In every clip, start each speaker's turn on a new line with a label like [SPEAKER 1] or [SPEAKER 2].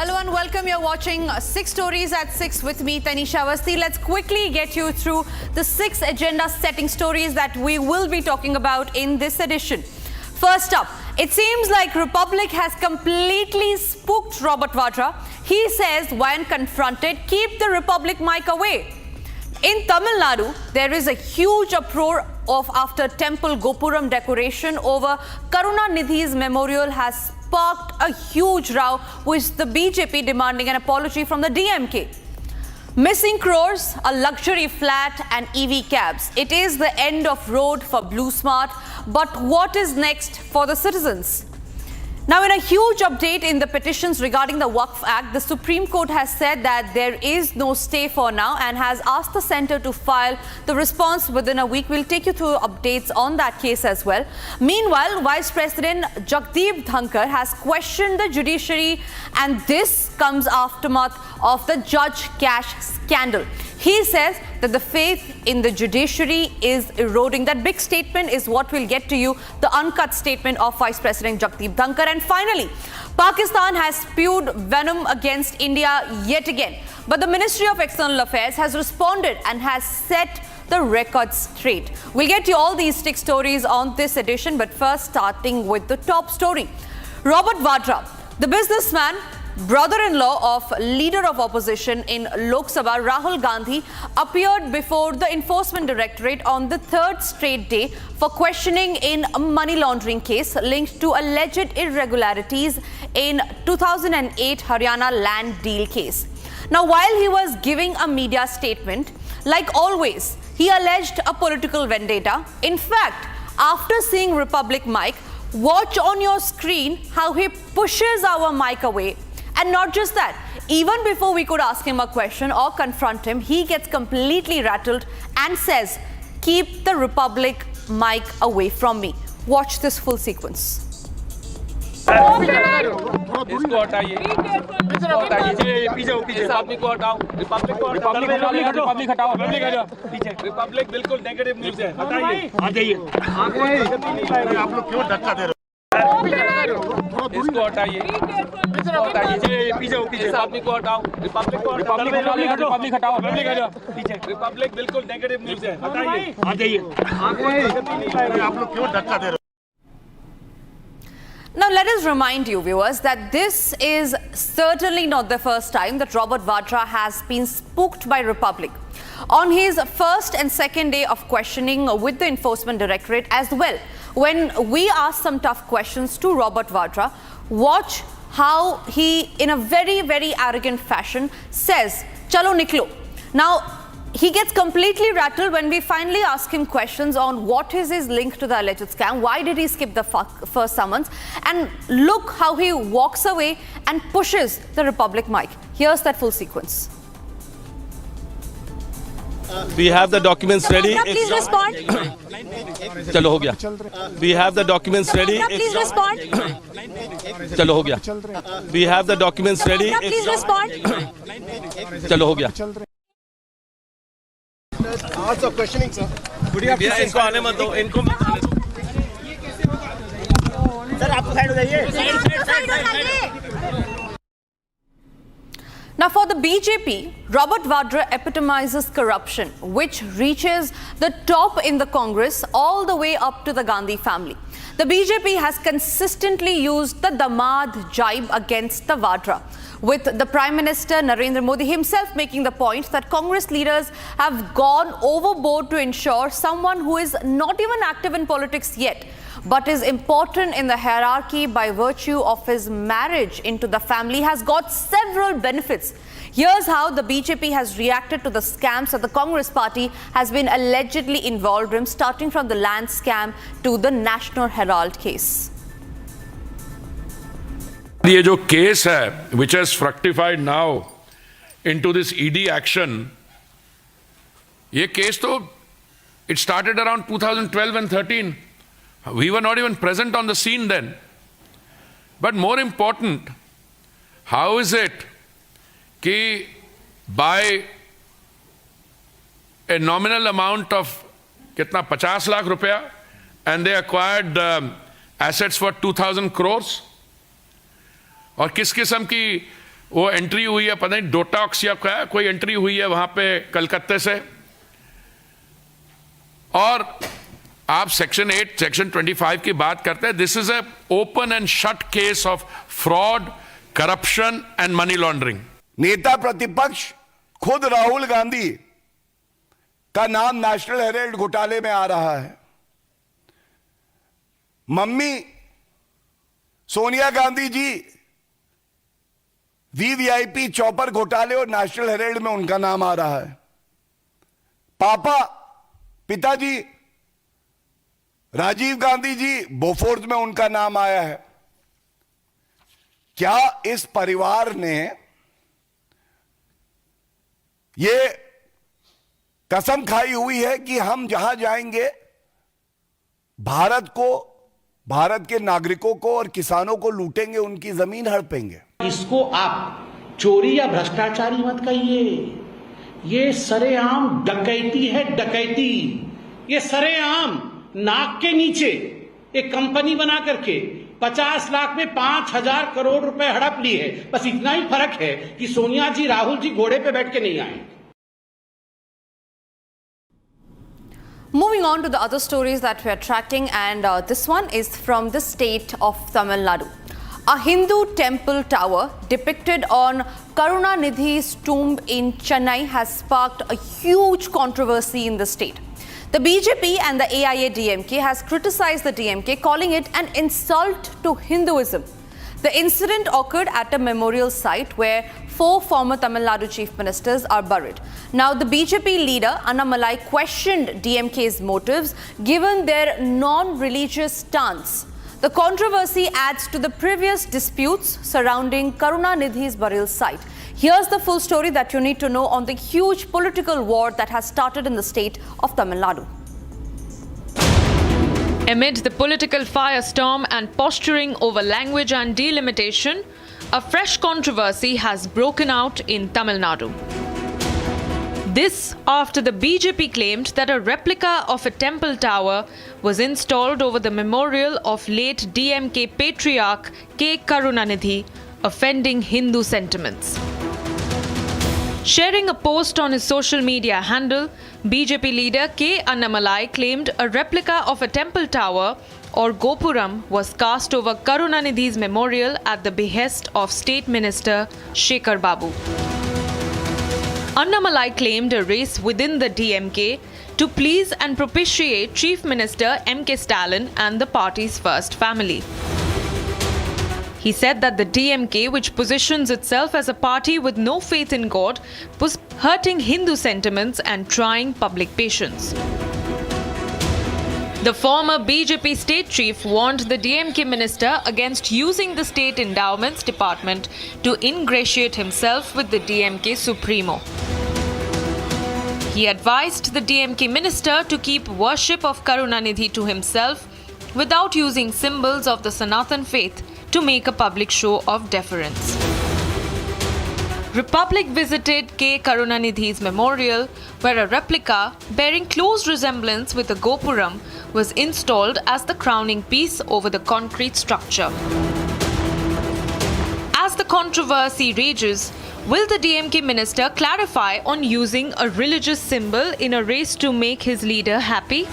[SPEAKER 1] Hello and welcome. You're watching 6 Stories at 6 with me, Tanisha Awasthi. Let's quickly get you through the 6 agenda-setting stories that we will be talking about in this edition. First up, it seems like Republic has completely spooked Robert Vadra. He says, when confronted, keep the Republic mic away. In Tamil Nadu, there is a huge uproar after temple Gopuram decoration over Karunanidhi's memorial has sparked a huge row, with the BJP demanding an apology from the DMK. Missing crores, a luxury flat and EV cabs. It is the end of road for Blue Smart, but what is next for the citizens? Now, in a huge update in the petitions regarding the Waqf Act, the Supreme Court has said that there is no stay for now and has asked the centre to file the response within a week. We'll take you through updates on that case as well. Meanwhile, Vice President Jagdeep Dhankar has questioned the judiciary, and this comes aftermath of the Judge Cash scandal. He says that the faith in the judiciary is eroding. That big statement is what we'll get to you, the uncut statement of Vice President Jagdeep Dhankar. And finally, Pakistan has spewed venom against India yet again. But the Ministry of External Affairs has responded and has set the record straight. We'll get you all these 6 stories on this edition, but first starting with the top story. Robert Vadra, the businessman, brother-in-law of leader of opposition in Lok Sabha Rahul Gandhi, appeared before the Enforcement Directorate on the 3rd straight day for questioning in a money laundering case linked to alleged irregularities in 2008 Haryana land deal case. Now, while he was giving a media statement, like always, he alleged a political vendetta. In fact, after seeing Republic mic, watch on your screen how he pushes our mic away. And not just that, even before we could ask him a question or confront him, he gets completely rattled and says, keep the Republic mic away from me. Watch this full sequence.
[SPEAKER 2] इसको हटाइए इस आदमी को हटाओ Republic हटाओ पीछे Republic बिल्कुल negative news है हटाइए आ जाइए आप लोग क्यों धक्का दे रहे हो इसको हटाइए पीछे इस आदमी को हटाओ रिपब्लिक हटाओ पीछे रिपब्लिक बिल्कुल नेगेटिव न्यूज़ है हटाइए आ जाइए आप लोग क्यों धक्का दे रहे हो.
[SPEAKER 1] Now, let us remind you, viewers, that this is certainly not the first time that Robert Vadra has been spooked by Republic. On his first and second day of questioning with the Enforcement Directorate as well, when we asked some tough questions to Robert Vadra, watch how he, in a very, very arrogant fashion, says, "Chalo niklo." Now, he gets completely rattled when we finally ask him questions on what is his link to the alleged scam, why did he skip the first summons, and look how he walks away and pushes the Republic mic. Here's that full sequence.
[SPEAKER 3] We have the documents ready.
[SPEAKER 4] Please respond.
[SPEAKER 3] चलो हो गया. We have the documents ready.
[SPEAKER 4] Please respond.
[SPEAKER 3] चलो हो गया. We have the documents ready.
[SPEAKER 4] Please respond.
[SPEAKER 3] चलो हो गया.
[SPEAKER 5] Hours of questioning, sir.
[SPEAKER 3] भैया इनको आने मत दो. इनको
[SPEAKER 5] सर आप साइड हो जाइए.
[SPEAKER 1] Now, for the BJP, Robert Vadra epitomizes corruption, which reaches the top in the Congress all the way up to the Gandhi family. The BJP has consistently used the Damad jibe against the Vadra, with the Prime Minister Narendra Modi himself making the point that Congress leaders have gone overboard to ensure someone who is not even active in politics yet, but is important in the hierarchy by virtue of his marriage into the family, has got several benefits. Here's how the BJP has reacted to the scams that the Congress party has been allegedly involved in, starting from the land scam to the National Herald case.
[SPEAKER 6] ये जो case है which has fructified now into this ED action, ये case तो it started around 2012 and 13. We were not even present on the scene then. But more important, how is it कि by a nominal amount of कितना 50 लाख रुपया and they acquired assets for 2,000 crores? और किस किस्म की वो entry हुई है, पता नहीं डोटॉक्स या क्या कोई एंट्री हुई है वहां पे कलकत्ते से। और आप सेक्शन 8, सेक्शन 25 की बात करते हैं। This is a open and shut case of fraud, corruption and money laundering.
[SPEAKER 4] नेता प्रतिपक्ष खुद राहुल गांधी का नाम नेशनल हेराल्ड घोटाले में आ रहा है। Mummy Sonia Gandhi ji VVIP chopper घोटाले और नेशनल हेराल्ड में उनका नाम आ रहा है। पिताजी राजीव गांधी जी बोफोर्स में उनका नाम आया है। क्या इस परिवार ने ये कसम खाई हुई है कि हम जहां जाएंगे भारत के नागरिकों को और किसानों को लूटेंगे, उनकी जमीन हड़पेंगे?
[SPEAKER 7] इसको आप चोरी या भ्रष्टाचारी मत कहिए, ये सरेआम डकैती है, डकैती। ये सरेआम नाक के नीचे एक कंपनी बना करके 50 लाख में 5,000 करोड़ रुपए हड़प ली है। बस इतना ही फर्क है कि सोनिया जी, राहुल जी घोड़े पे बैठ के नहीं आए।
[SPEAKER 1] Moving on to the other stories that we are tracking, and this one is from the state of Tamil Nadu. A Hindu temple tower depicted on Karunanidhi's tomb in Chennai has sparked a huge controversy in the state. The BJP and the AIADMK has criticized the DMK, calling it an insult to Hinduism. The incident occurred at a memorial site where 4 former Tamil Nadu chief ministers are buried. Now, the BJP leader Annamalai questioned DMK's motives given their non-religious stance. The controversy adds to the previous disputes surrounding Karunanidhi's burial site. Here's the full story that you need to know on the huge political war that has started in the state of Tamil Nadu.
[SPEAKER 8] Amid the political firestorm and posturing over language and delimitation, a fresh controversy has broken out in Tamil Nadu. This after the BJP claimed that a replica of a temple tower was installed over the memorial of late DMK patriarch K. Karunanidhi, offending Hindu sentiments. Sharing a post on his social media handle, BJP leader K. Annamalai claimed a replica of a temple tower or Gopuram was cast over Karunanidhi's memorial at the behest of State Minister Shekhar Babu. Annamalai claimed a race within the DMK to please and propitiate Chief Minister M.K. Stalin and the party's first family. He said that the DMK, which positions itself as a party with no faith in God, was hurting Hindu sentiments and trying public patience. The former BJP state chief warned the DMK minister against using the state endowments department to ingratiate himself with the DMK supremo. He advised the DMK minister to keep worship of Karunanidhi to himself without using symbols of the Sanatan faith to make a public show of deference. Republic visited K. Karunanidhi's memorial, where a replica bearing close resemblance with a Gopuram was installed as the crowning piece over the concrete structure. As the controversy rages, will the DMK minister clarify on using a religious symbol in a race to make his leader happy?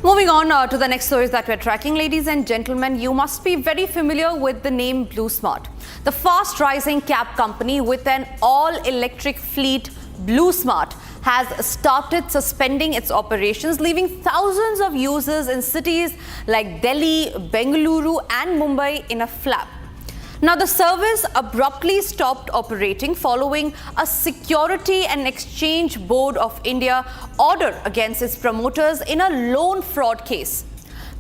[SPEAKER 1] Moving on to the next stories that we're tracking, ladies and gentlemen, you must be very familiar with the name Blue Smart. The fast-rising cab company with an all-electric fleet, Blue Smart, has started suspending its operations, leaving thousands of users in cities like Delhi, Bengaluru and Mumbai in a flap. Now, the service abruptly stopped operating following a Security and Exchange Board of India order against its promoters in a loan fraud case.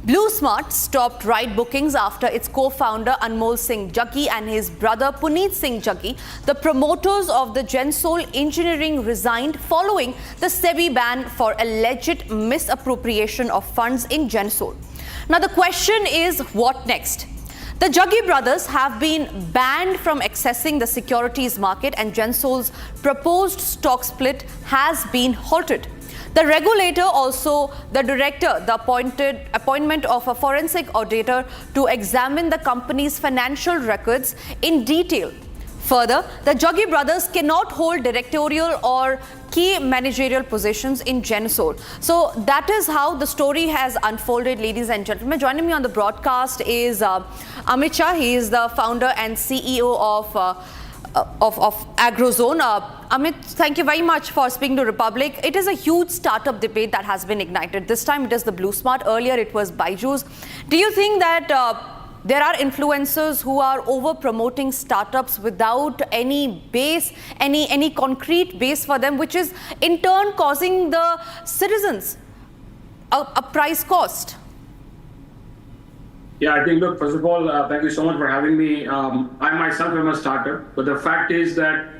[SPEAKER 1] Blue Smart stopped ride bookings after its co-founder Anmol Singh Jaggi and his brother Puneet Singh Jaggi, the promoters of the Gensol Engineering, resigned following the SEBI ban for alleged misappropriation of funds in Gensol. Now, the question is, what next? The Jaggi brothers have been banned from accessing the securities market and Gensol's proposed stock split has been halted. The regulator also, the director, the appointment of a forensic auditor to examine the company's financial records in detail. Further, the Jaggi brothers cannot hold directorial or key managerial positions in Genesol. So that is how the story has unfolded, ladies and gentlemen. Joining me on the broadcast is Amit Shah. He is the founder and CEO of Agrozone. Amit, thank you very much for speaking to Republic. It is a huge startup debate that has been ignited. This time it is the Blue Smart. Earlier it was Byju's. Do you think that there are influencers who are over-promoting startups without any base, any concrete base for them, which is in turn causing the citizens a price cost?
[SPEAKER 9] Yeah, I think, look, first of all, thank you so much for having me. I myself am a startup, but the fact is that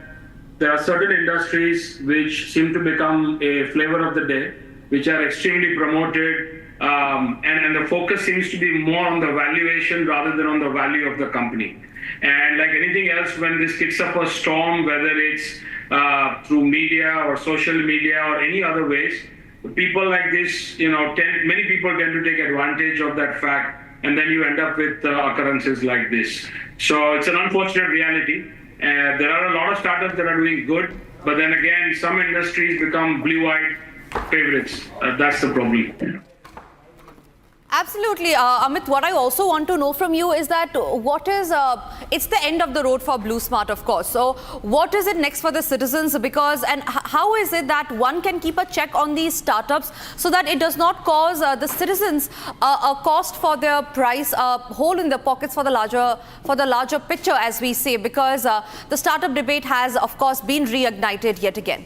[SPEAKER 9] there are certain industries which seem to become a flavor of the day, which are extremely promoted, and the focus seems to be more on the valuation rather than on the value of the company. And like anything else, when this kicks up a storm, whether it's through media or social media or any other ways, people like this, many people tend to take advantage of that fact, and then you end up with occurrences like this. So it's an unfortunate reality. There are a lot of startups that are doing good, but then again, some industries become blue-eyed favorites. That's the problem.
[SPEAKER 1] Absolutely. Amit, what I also want to know from you is that it's the end of the road for Blue Smart, of course. So what is it next for the citizens? And how is it that one can keep a check on these startups so that it does not cause the citizens a cost for their price, a hole in their pockets for the larger picture, as we say, because the startup debate has, of course, been reignited yet again.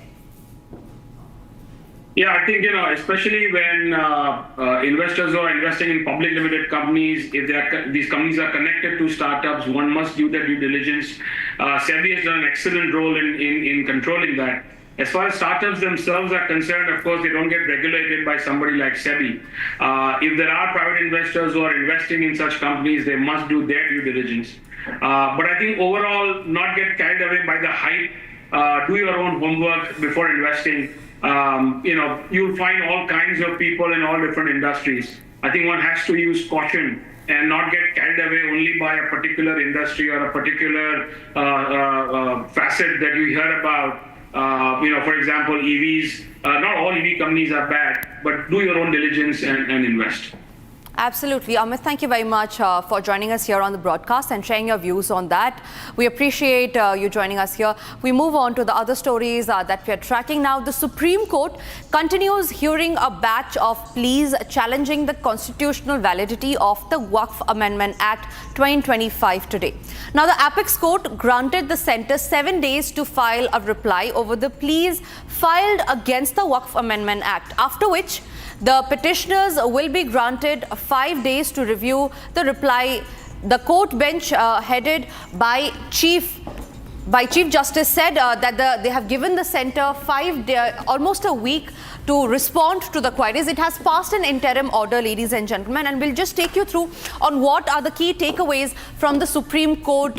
[SPEAKER 9] Yeah, I think, especially when investors are investing in public limited companies, if these companies are connected to startups, one must do their due diligence. SEBI has done an excellent role in controlling that. As far as startups themselves are concerned, of course, they don't get regulated by somebody like SEBI. If there are private investors who are investing in such companies, they must do their due diligence. But I think overall, not get carried away by the hype. Do your own homework before investing. You'll find all kinds of people in all different industries. I think one has to use caution and not get carried away only by a particular industry or a particular facet that you hear about. For example, EVs. Not all EV companies are bad, but do your own diligence and invest.
[SPEAKER 1] Absolutely. Amit, thank you very much for joining us here on the broadcast and sharing your views on that. We appreciate you joining us here. We move on to the other stories that we are tracking now. The Supreme Court continues hearing a batch of pleas challenging the constitutional validity of the Waqf Amendment Act 2025 today. Now, the Apex Court granted the centre 7 days to file a reply over the pleas filed against the Waqf Amendment Act, after which the petitioners will be granted 5 days to review the reply. The court bench headed by Chief Justice said that they have given the centre almost a week to respond to the queries. It has passed an interim order, ladies and gentlemen, and we'll just take you through on what are the key takeaways from the Supreme Court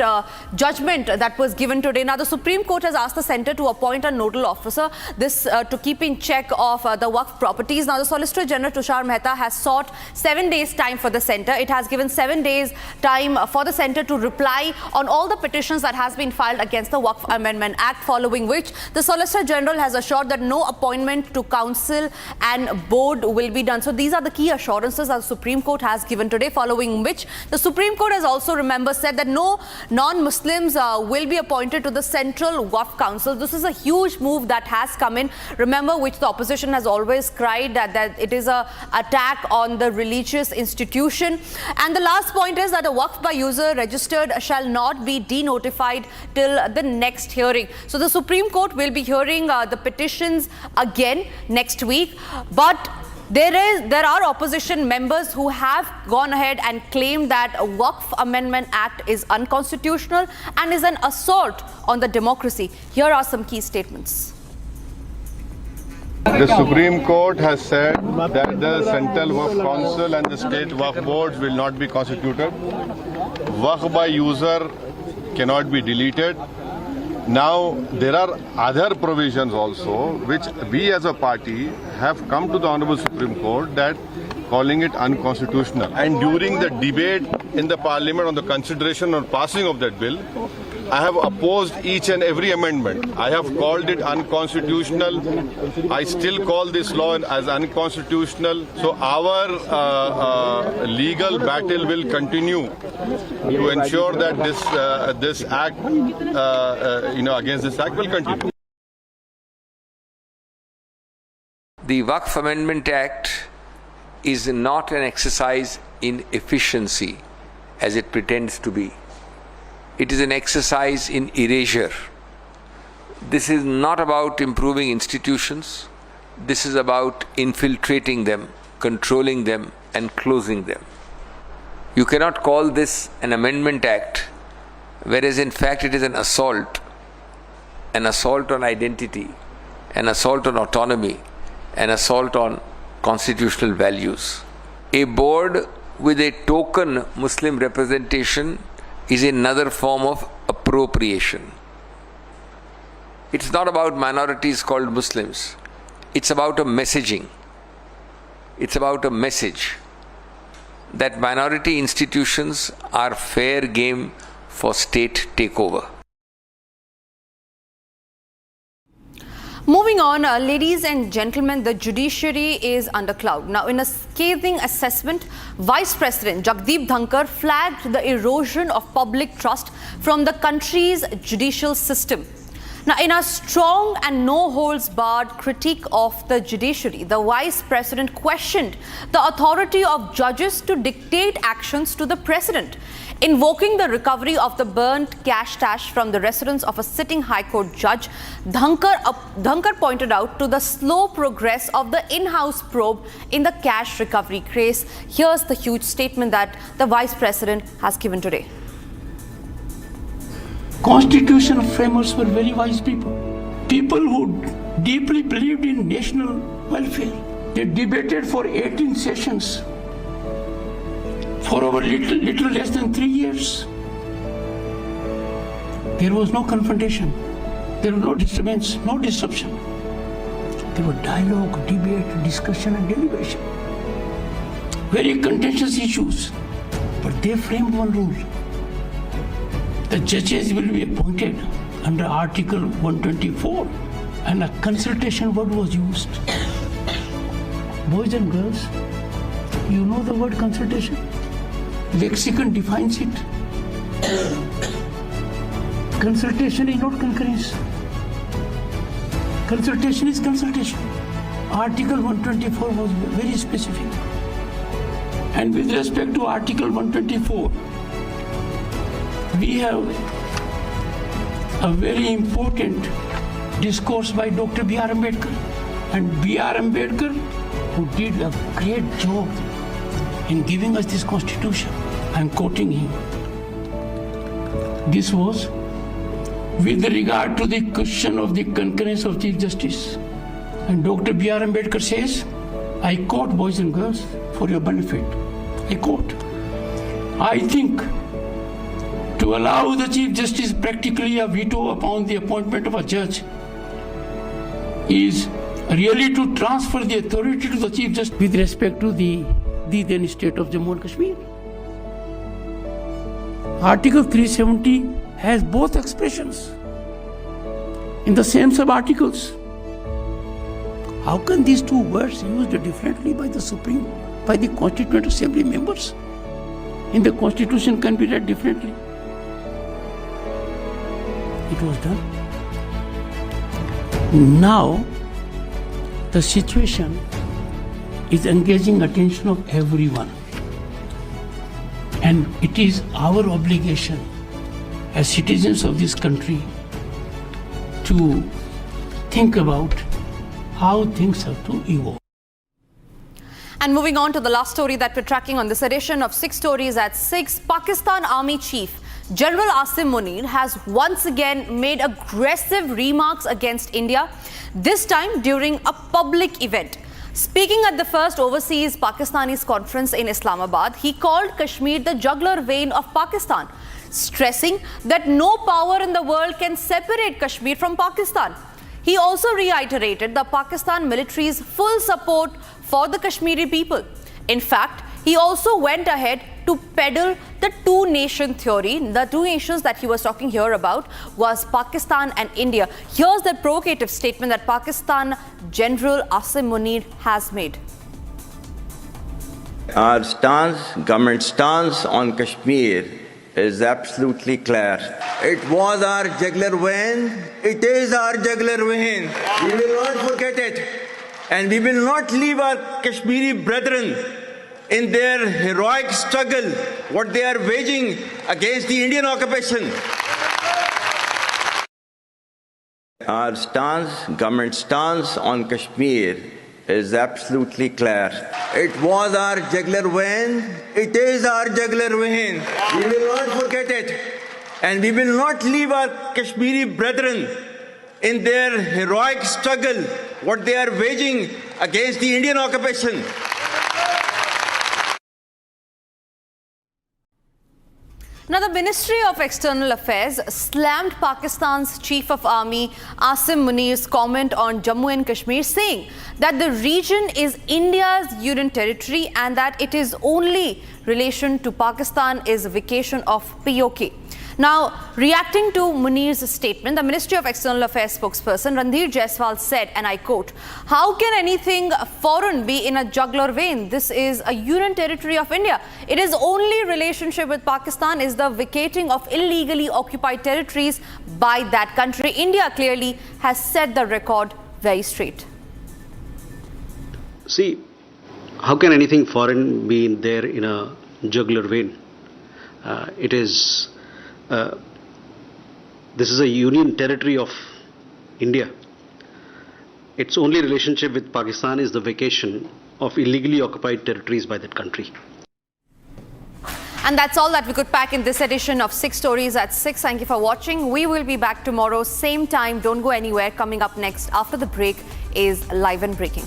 [SPEAKER 1] judgment that was given today. Now, the Supreme Court has asked the centre to appoint a nodal officer, this to keep in check of the Waqf properties. Now, the Solicitor General Tushar Mehta has sought 7 days time for the centre. It has given 7 days time for the centre to reply on all the petitions that has been filed against the Waqf Amendment Act, following which the Solicitor General has assured that no appointment to council and board will be done. So these are the key assurances that the Supreme Court has given today, following which the Supreme Court has also, remember, said that no non-Muslims will be appointed to the Central Waqf Council. This is a huge move that has come in, remember, which the opposition has always cried that it is an attack on the religious institution. And the last point is that a Waqf by user registered shall not be denotified till the next hearing. So the Supreme Court will be hearing the petitions again next week, but there are opposition members who have gone ahead and claimed that a Waqf Amendment Act is unconstitutional and is an assault on the democracy. Here are some key statements.
[SPEAKER 10] The Supreme Court has said that the Central Waqf Council and the State Waqf Boards will not be constituted. Waqf by user cannot be deleted. Now, there are other provisions also which we as a party have come to the Honorable Supreme Court that calling it unconstitutional. And during the debate in the Parliament on the consideration or passing of that bill, I have opposed each and every amendment. I have called it unconstitutional. I still call this law as unconstitutional. So our legal battle will continue to ensure that this act, against this act will continue.
[SPEAKER 11] The Waqf Amendment Act is not an exercise in efficiency as it pretends to be. It is an exercise in erasure. This is not about improving institutions. This is about infiltrating them, controlling them, and closing them. You cannot call this an amendment act, whereas in fact it is an assault on identity, an assault on autonomy, an assault on constitutional values. A board with a token Muslim representation is another form of appropriation. It's not about minorities called Muslims. It's about a messaging. It's about a message that minority institutions are fair game for state takeover.
[SPEAKER 1] Moving on, ladies and gentlemen, the judiciary is under cloud. Now, in a scathing assessment, Vice President Jagdeep Dhankar flagged the erosion of public trust from the country's judicial system. Now, in a strong and no-holds-barred critique of the judiciary, the Vice President questioned the authority of judges to dictate actions to the President. Invoking the recovery of the burnt cash stash from the residence of a sitting High Court judge, Dhankar pointed out to the slow progress of the in-house probe in the cash recovery case. Here's the huge statement that the Vice President has given today.
[SPEAKER 7] Constitutional framers were very wise people. People who deeply believed in national welfare. They debated for 18 sessions. For over little less than 3 years. There was no confrontation. There was no disturbance, no disruption. There was dialogue, debate, discussion and deliberation. Very contentious issues. But they framed one rule. The judges will be appointed under Article 124 and a consultation word was used. Boys and girls, you know the word consultation? Lexicon defines it. Consultation is not concurrence. Consultation is consultation. Article 124 was very specific. And with respect to Article 124, we have a very important discourse by Dr. B.R. Ambedkar. And B.R. Ambedkar, who did a great job in giving us this constitution. I'm quoting him. This was with regard to the question of the concurrence of Chief Justice. And Dr. B.R. Ambedkar says, I quote, boys and girls, for your benefit. I quote, I think to allow the Chief Justice practically a veto upon the appointment of a judge is really to transfer the authority to the Chief Justice with respect to the then state of Jammu and Kashmir. Article 370 has both expressions in the same sub-articles. How can these two words used differently by the Constituent Assembly members in the Constitution can be read differently? It was done. Now, the situation is engaging attention of everyone. And it is our obligation as citizens of this country to think about how things have to evolve.
[SPEAKER 1] And moving on to the last story that we're tracking on this edition of 6 Stories at 6, Pakistan Army Chief General Asim Munir has once again made aggressive remarks against India, this time during a public event. Speaking at the first overseas Pakistanis conference in Islamabad, he called Kashmir the jugular vein of Pakistan, stressing that no power in the world can separate Kashmir from Pakistan. He also reiterated the Pakistan military's full support for the Kashmiri people. In fact, he also went ahead to peddle the two-nation theory. The two nations that he was talking here about was Pakistan and India. Here's the provocative statement that Pakistan General Asim Munir has made.
[SPEAKER 12] Our stance, government stance on Kashmir is absolutely clear. It was our jugular vein. It is our jugular vein. We will not forget it. And we will not leave our Kashmiri brethren in their heroic struggle, what they are waging against the Indian occupation. Our stance, government stance on Kashmir is absolutely clear. It was our jugular vein. It is our jugular vein. We will not forget it. And we will not leave our Kashmiri brethren in their heroic struggle, what they are waging against the Indian occupation.
[SPEAKER 1] Now, the Ministry of External Affairs slammed Pakistan's Chief of Army Asim Munir's comment on Jammu and Kashmir, saying that the region is India's union territory and that it is only relation to Pakistan is a vacation of POK. Now, reacting to Munir's statement, the Ministry of External Affairs spokesperson Randhir Jaiswal said, and I quote, "How can anything foreign be in a jugular vein? This is a union territory of India. It is only relationship with Pakistan is the vacating of illegally occupied territories by that country." India clearly has set the record very straight.
[SPEAKER 13] See, how can anything foreign be in there in a jugular vein? This is a union territory of India. Its only relationship with Pakistan is the vacation of illegally occupied territories by that country.
[SPEAKER 1] And that's all that we could pack in this edition of 6 Stories at 6. Thank you for watching. We will be back tomorrow, same time. Don't go anywhere. Coming up next after the break is Live and Breaking.